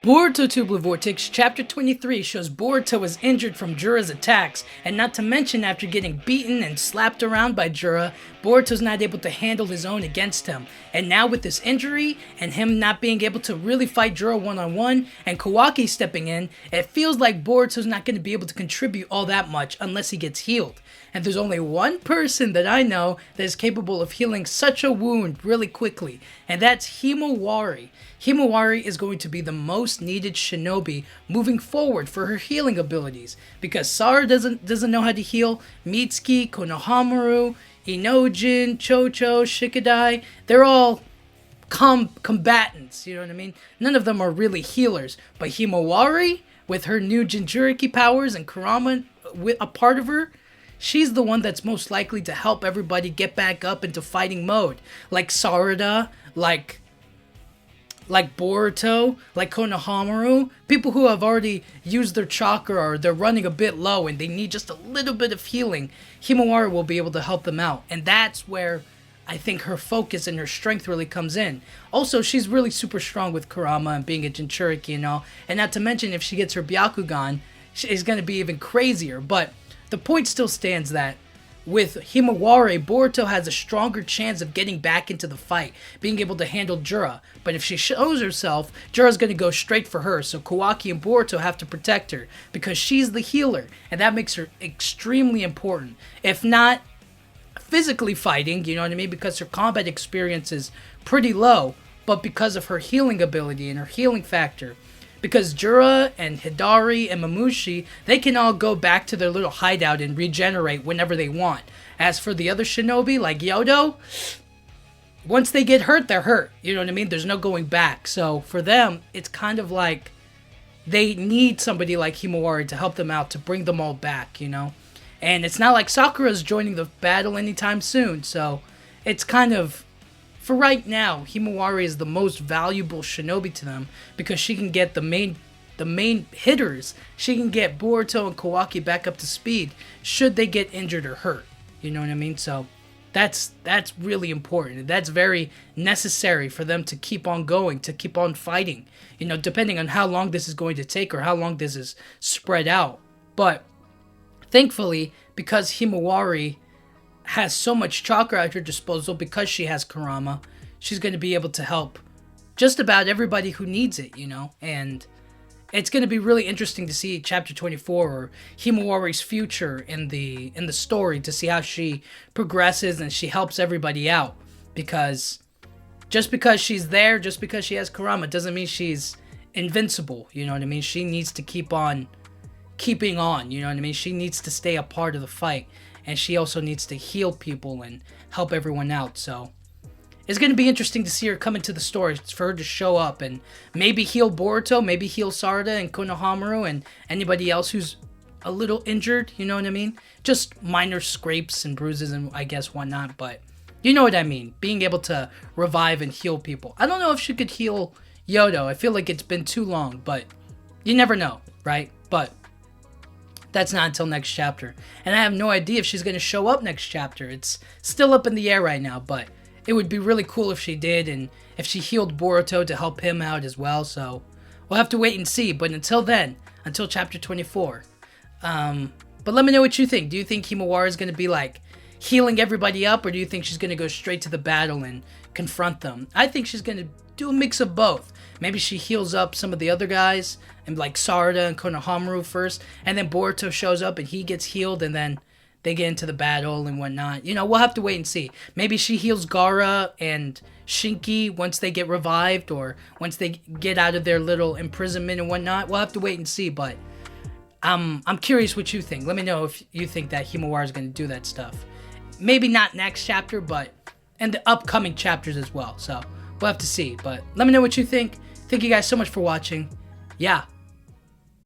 Boruto 2 Blue Vortex Chapter 23 shows Boruto is injured from Jura's attacks, and not to mention after getting beaten and slapped around by Jura, Boruto's not able to handle his own against him. And now with this injury, and him not being able to really fight Jura one-on-one, and Kawaki stepping in, it feels like Boruto's not going to be able to contribute all that much unless he gets healed. And there's only one person that I know that is capable of healing such a wound really quickly, and that's Himawari. Himawari is going to be the most needed shinobi moving forward for her healing abilities, because Sara doesn't know how to heal, Mitsuki, Konohamaru, Inojin, Chocho, Shikadai, they're all combatants, you know what I mean? None of them are really healers, but Himawari, with her new Jinchuriki powers and Kurama a part of her, she's the one that's most likely to help everybody get back up into fighting mode. Like Sarada, like Boruto, like Konohamaru, people who have already used their chakra or they're running a bit low and they need just a little bit of healing, Himawari will be able to help them out. And that's where I think her focus and her strength really comes in. Also, she's really super strong with Kurama and being a Jinchuriki and all. And not to mention, if she gets her Byakugan, she's going to be even crazier. But the point still stands that with Himawari, Boruto has a stronger chance of getting back into the fight, being able to handle Jura. But if she shows herself, Jura's going to go straight for her, so Kawaki and Boruto have to protect her, because she's the healer, and that makes her extremely important. If not physically fighting, you know what I mean, because her combat experience is pretty low, but because of her healing ability and her healing factor. Because Jura and Hidari and Mamushi, they can all go back to their little hideout and regenerate whenever they want. As for the other shinobi, like Yodo, once they get hurt, they're hurt. You know what I mean? There's no going back. So for them, it's kind of like they need somebody like Himawari to help them out, to bring them all back, you know? And it's not like Sakura's joining the battle anytime soon. So it's kind of, for right now, Himawari is the most valuable shinobi to them because she can get the main hitters. She can get Boruto and Kawaki back up to speed should they get injured or hurt. You know what I mean? So that's really important. That's very necessary for them to keep on going, to keep on fighting. You know, depending on how long this is going to take or how long this is spread out. But thankfully, because Himawari has so much chakra at her disposal, because she has Kurama, she's going to be able to help just about everybody who needs it, you know? And it's going to be really interesting to see chapter 24 or Himawari's future in the story, to see how she progresses and she helps everybody out. Because just because she's there, just because she has Kurama, doesn't mean she's invincible, you know what I mean? She needs to keep on keeping on, you know what I mean? She needs to stay a part of the fight. And she also needs to heal people and help everyone out. So it's going to be interesting to see her come into the story, for her to show up and maybe heal Boruto, maybe heal Sarada and Konohamaru and anybody else who's a little injured, you know what I mean? Just minor scrapes and bruises and I guess whatnot, but you know what I mean. Being able to revive and heal people. I don't know if she could heal Yodo. I feel like it's been too long, but you never know, right? But that's not until next chapter. And I have no idea if she's going to show up next chapter. It's still up in the air right now, but it would be really cool if she did, and if she healed Boruto to help him out as well. So we'll have to wait and see. But until then, until chapter 24. But let me know what you think. Do you think Himawari is going to be like healing everybody up, or do you think she's going to go straight to the battle and confront them? I think she's going to do a mix of both. Maybe she heals up some of the other guys, and like Sarada and Konohamaru first, and then Boruto shows up and he gets healed, and then they get into the battle and whatnot. You know, we'll have to wait and see. Maybe she heals Gaara and Shinki once they get revived, or once they get out of their little imprisonment and whatnot. We'll have to wait and see, but I'm curious what you think. Let me know if you think that Himawari is going to do that stuff. Maybe not next chapter, but in the upcoming chapters as well. So we'll have to see, but let me know what you think. Thank you guys so much for watching. Yeah.